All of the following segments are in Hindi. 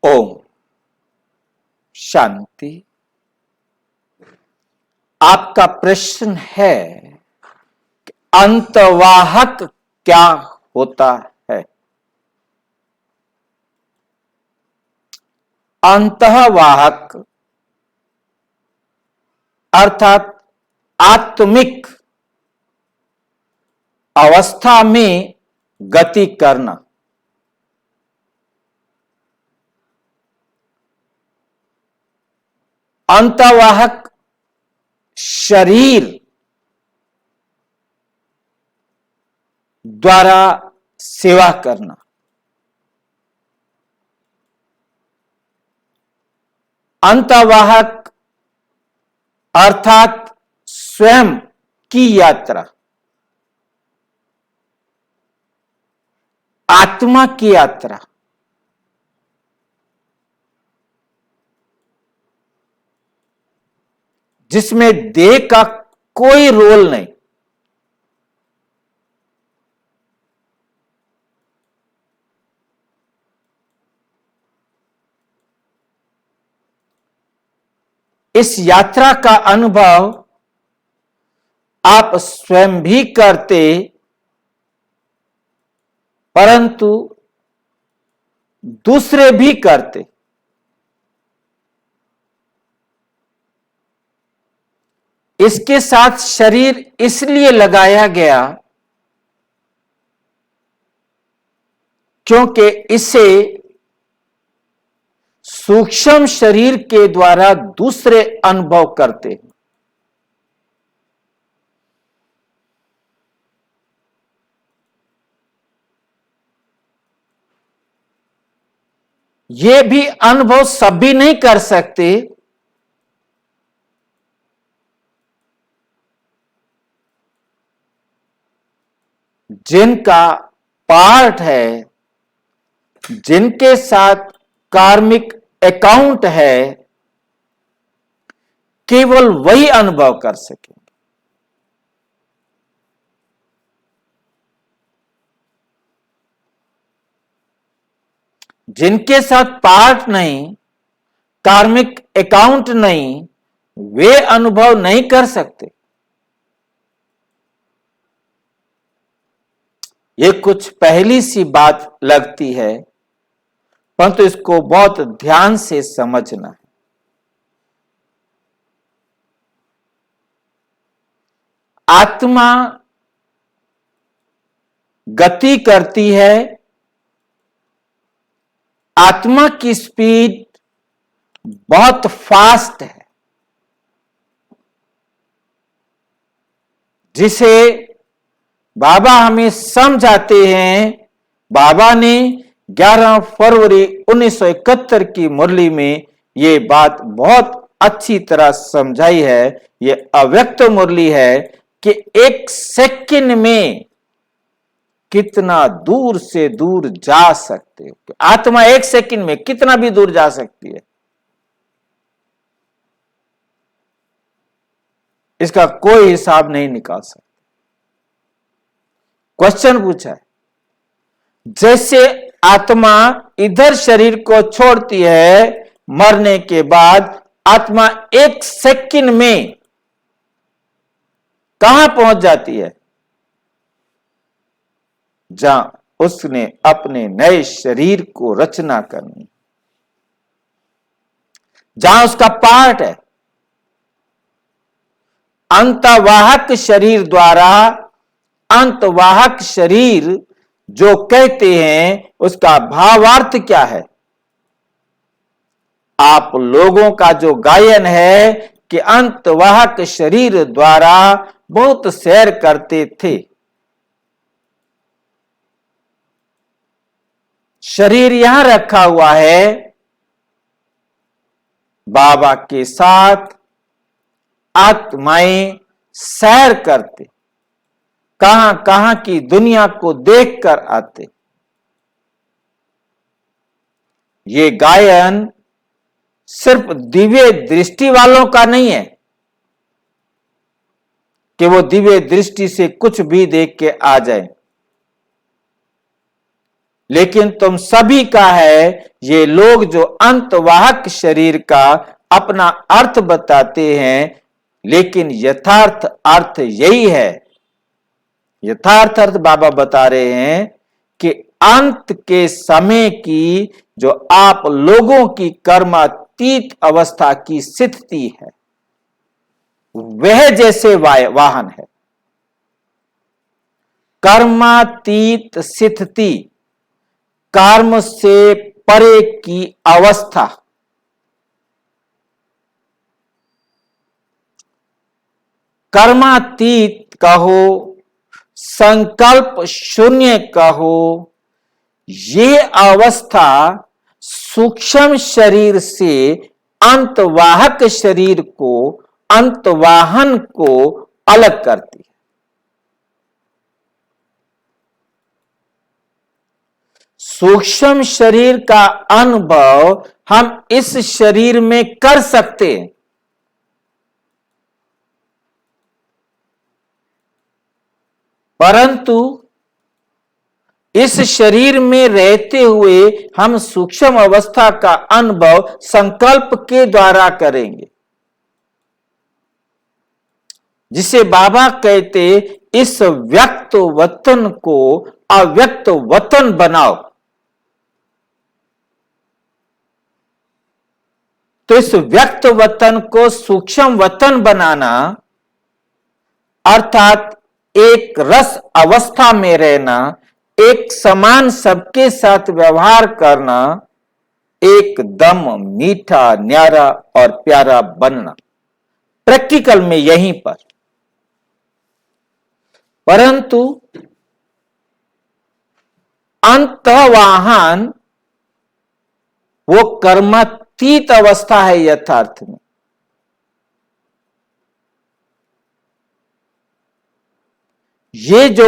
ओम शांति। आपका प्रश्न है कि अंतवाहक क्या होता है। अंतवाहक अर्थात आत्मिक अवस्था में गति करना। अंतवाहक शरीर द्वारा सेवा करना। अंतवाहक अर्थात स्वयं की यात्रा, आत्मा की यात्रा। जिसमें देह का कोई रोल नहीं। इस यात्रा का अनुभव आप स्वयं भी करते, परंतु दूसरे भी करते। इसके साथ शरीर इसलिए लगाया गया क्योंकि इसे सूक्ष्म शरीर के द्वारा दूसरे अनुभव करते हैं। ये भी अनुभव सभी नहीं कर सकते। जिनका पार्ट है, जिनके साथ कार्मिक अकाउंट है, केवल वही अनुभव कर सकेंगे। जिनके साथ पार्ट नहीं, कार्मिक अकाउंट नहीं, वे अनुभव नहीं कर सकते। ये कुछ पहली सी बात लगती है, परंतु इसको बहुत ध्यान से समझना है। आत्मा गति करती है। आत्मा की स्पीड बहुत फास्ट है, जिसे बाबा हमें समझाते हैं। बाबा ने 11 फरवरी 1971 की मुरली में ये बात बहुत अच्छी तरह समझाई है। ये अव्यक्त मुरली है कि एक सेकंड में कितना दूर से दूर जा सकते हो। आत्मा एक सेकंड में कितना भी दूर जा सकती है, इसका कोई हिसाब नहीं निकाल सकता। क्वेश्चन पूछा है, जैसे आत्मा इधर शरीर को छोड़ती है, मरने के बाद आत्मा एक सेकंड में कहां पहुंच जाती है? जहां उसने अपने नए शरीर को रचना करनी, जहां उसका पार्ट है। अंतवाहक शरीर द्वारा, अंतवाहक शरीर जो कहते हैं, उसका भावार्थ क्या है? आप लोगों का जो गायन है कि अंतवाहक शरीर द्वारा बहुत सैर करते थे। शरीर यहां रखा हुआ है, बाबा के साथ आत्माएं सैर करते, कहां कहां की दुनिया को देखकर आते। ये गायन सिर्फ दिव्य दृष्टि वालों का नहीं है कि वो दिव्य दृष्टि से कुछ भी देख के आ जाए। लेकिन तुम सभी का है। ये लोग जो अंतवाहक शरीर का अपना अर्थ बताते हैं, लेकिन यथार्थ अर्थ यही है। यथार्थ अर्थ बाबा बता रहे हैं कि अंत के समय की जो आप लोगों की कर्मातीत अवस्था की स्थिति है, वह जैसे वाहन है। कर्मातीत स्थिति, कर्म से परे की अवस्था। कर्मातीत कहो, संकल्प शून्य कहो, ये अवस्था सूक्ष्म शरीर से अंतवाहक शरीर को, अंतवाहन को अलग करती है। सूक्ष्म शरीर का अनुभव हम इस शरीर में कर सकते हैं, परंतु इस शरीर में रहते हुए हम सूक्ष्म अवस्था का अनुभव संकल्प के द्वारा करेंगे, जिसे बाबा कहते इस व्यक्त वतन को अव्यक्त वतन बनाओ। तो इस व्यक्त वतन को सूक्ष्म वतन बनाना अर्थात एक रस अवस्था में रहना, एक समान सबके साथ व्यवहार करना, एकदम मीठा, न्यारा और प्यारा बनना, प्रैक्टिकल में यहीं पर। परंतु अंतवाहन वो कर्मातीत अवस्था है। यथार्थ में ये जो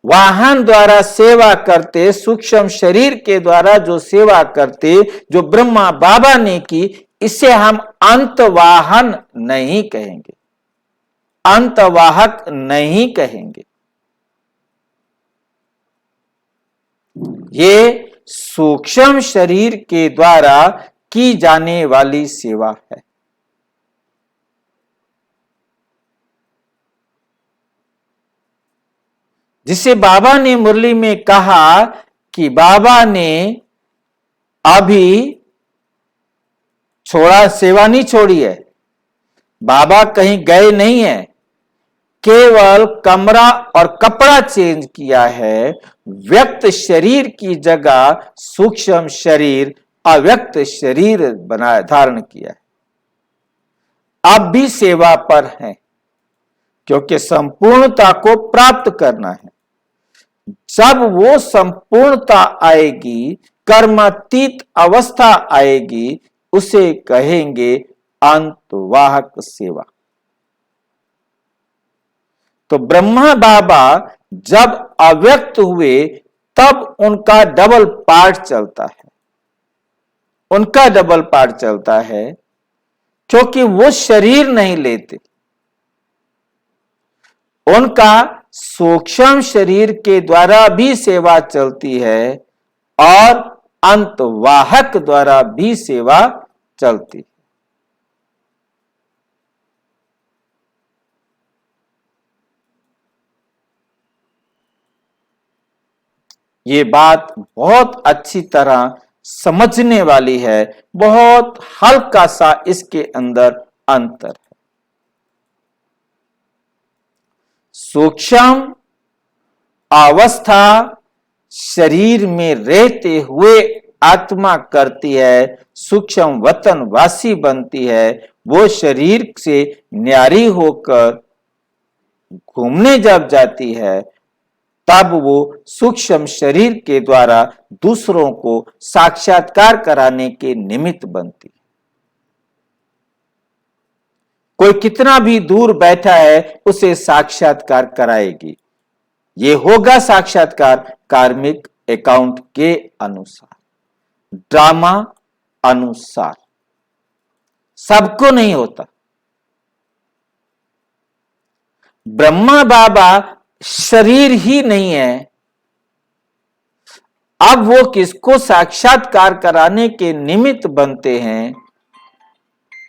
वाहन द्वारा सेवा करते, सूक्ष्म शरीर के द्वारा जो सेवा करते, जो ब्रह्मा बाबा ने की, इसे हम अंतवाहन नहीं कहेंगे, अंतवाहक नहीं कहेंगे। ये सूक्ष्म शरीर के द्वारा की जाने वाली सेवा है। जिसे बाबा ने मुरली में कहा कि बाबा ने अभी छोड़ा, सेवा नहीं छोड़ी है, बाबा कहीं गए नहीं है, केवल कमरा और कपड़ा चेंज किया है। व्यक्त शरीर की जगह सूक्ष्म शरीर, अव्यक्त शरीर बना धारण किया है। अब भी सेवा पर है, क्योंकि संपूर्णता को प्राप्त करना है। जब वो संपूर्णता आएगी, कर्मातीत अवस्था आएगी, उसे कहेंगे अंतवाहक सेवा। तो ब्रह्मा बाबा जब अव्यक्त हुए, तब उनका डबल पार्ट चलता है, उनका डबल पार्ट चलता है, क्योंकि वो शरीर नहीं लेते। उनका सूक्ष्म शरीर के द्वारा भी सेवा चलती है और अंतवाहक द्वारा भी सेवा चलती है। ये बात बहुत अच्छी तरह समझने वाली है, बहुत हल्का सा इसके अंदर अंतर है। सूक्ष्म अवस्था शरीर में रहते हुए आत्मा करती है, सूक्ष्म वतन वासी बनती है। वो शरीर से न्यारी होकर घूमने जब जाती है, तब वो सूक्ष्म शरीर के द्वारा दूसरों को साक्षात्कार कराने के निमित्त बनती है। कोई कितना भी दूर बैठा है, उसे साक्षात्कार कराएगी। ये होगा साक्षात्कार कार्मिक अकाउंट के अनुसार, ड्रामा अनुसार, सबको नहीं होता। ब्रह्मा बाबा शरीर ही नहीं है, अब वो किसको साक्षात्कार कराने के निमित्त बनते हैं,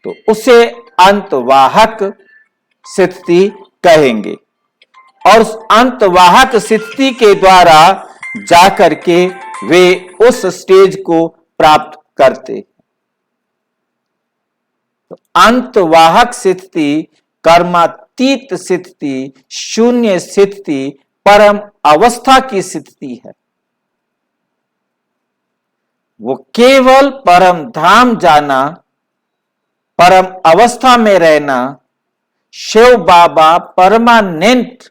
तो उसे अंतवाहक स्थिति कहेंगे। और उस अंतवाहक स्थिति के द्वारा जाकर के वे उस स्टेज को प्राप्त करते। तो अंतवाहक स्थिति, कर्मातीत स्थिति, शून्य स्थिति, परम अवस्था की स्थिति है। वो केवल परम धाम जाना, परम अवस्था में रहना, शिव बाबा परमानेंट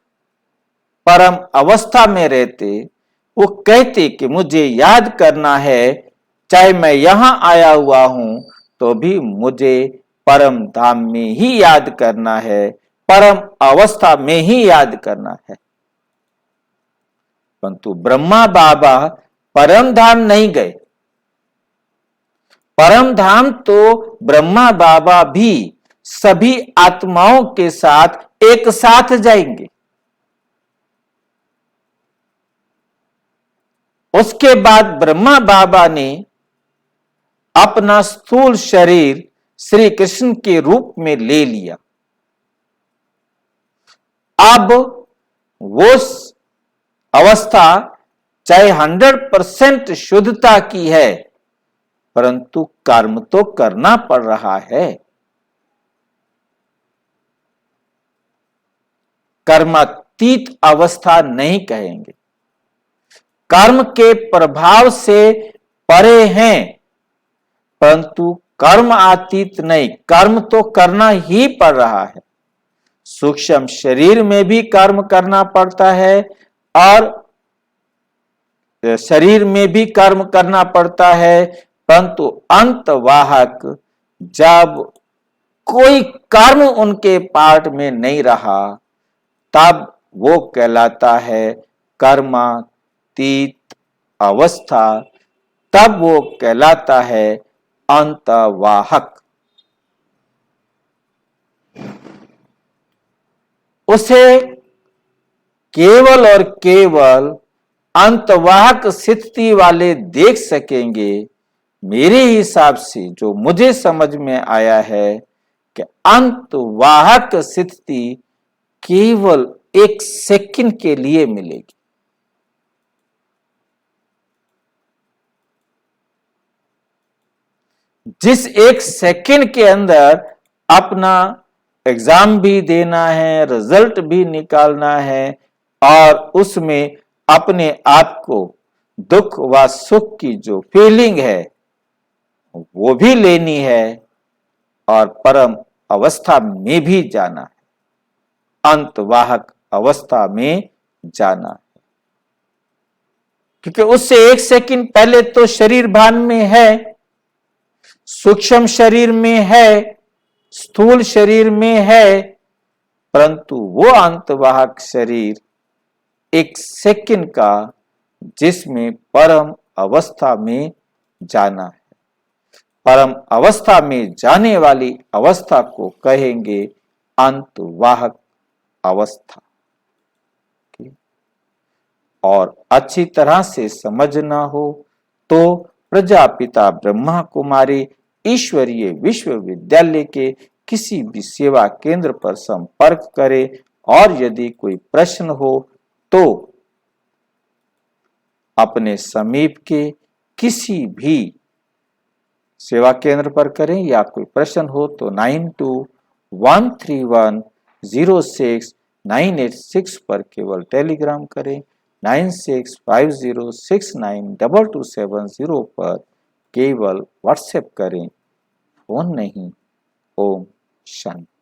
परम अवस्था में रहते। वो कहते कि मुझे याद करना है, चाहे मैं यहां आया हुआ हूं तो भी मुझे परम धाम में ही याद करना है, परम अवस्था में ही याद करना है। परंतु ब्रह्मा बाबा परम धाम नहीं गए। परम धाम तो ब्रह्मा बाबा भी सभी आत्माओं के साथ एक साथ जाएंगे। उसके बाद ब्रह्मा बाबा ने अपना स्थूल शरीर श्री कृष्ण के रूप में ले लिया। अब वो अवस्था चाहे 100% शुद्धता की है, परंतु कर्म तो करना पड़ रहा है। कर्मातीत अवस्था नहीं कहेंगे। कर्म के प्रभाव से परे हैं, परंतु कर्म अतीत नहीं, कर्म तो करना ही पड़ रहा है। सूक्ष्म शरीर में भी कर्म करना पड़ता है और शरीर में भी कर्म करना पड़ता है, परंतु अंतवाहक जब कोई कर्म उनके पार्ट में नहीं रहा, तब वो कहलाता है कर्मातीत अवस्था, तब वो कहलाता है अंतवाहक। उसे केवल और केवल अंतवाहक स्थिति वाले देख सकेंगे। मेरे हिसाब से जो मुझे समझ में आया है कि अंतवाहक स्थिति केवल 1 सेकंड के लिए मिलेगी। जिस 1 सेकंड के अंदर अपना एग्जाम भी देना है, रिजल्ट भी निकालना है और उसमें अपने आप को दुख व सुख की जो फीलिंग है वो भी लेनी है और परम अवस्था में भी जाना है, अंतवाहक अवस्था में जाना है। क्योंकि उससे 1 सेकंड पहले तो शरीर भान में है, सूक्ष्म शरीर में है, स्थूल शरीर में है, परंतु वो अंतवाहक शरीर 1 सेकंड का जिसमें परम अवस्था में जाना है। परम अवस्था में जाने वाली अवस्था को कहेंगे अंतवाहक अवस्था। और अच्छी तरह से समझना हो तो प्रजापिता ब्रह्मा कुमारी ईश्वरीय विश्वविद्यालय के किसी भी सेवा केंद्र पर संपर्क करें और यदि कोई प्रश्न हो तो अपने समीप के किसी भी सेवा केंद्र पर करें, या कोई प्रश्न हो तो 9213106986 पर केवल टेलीग्राम करें, 9650692270 पर केवल व्हाट्सएप करें, फोन नहीं। ओम शांति।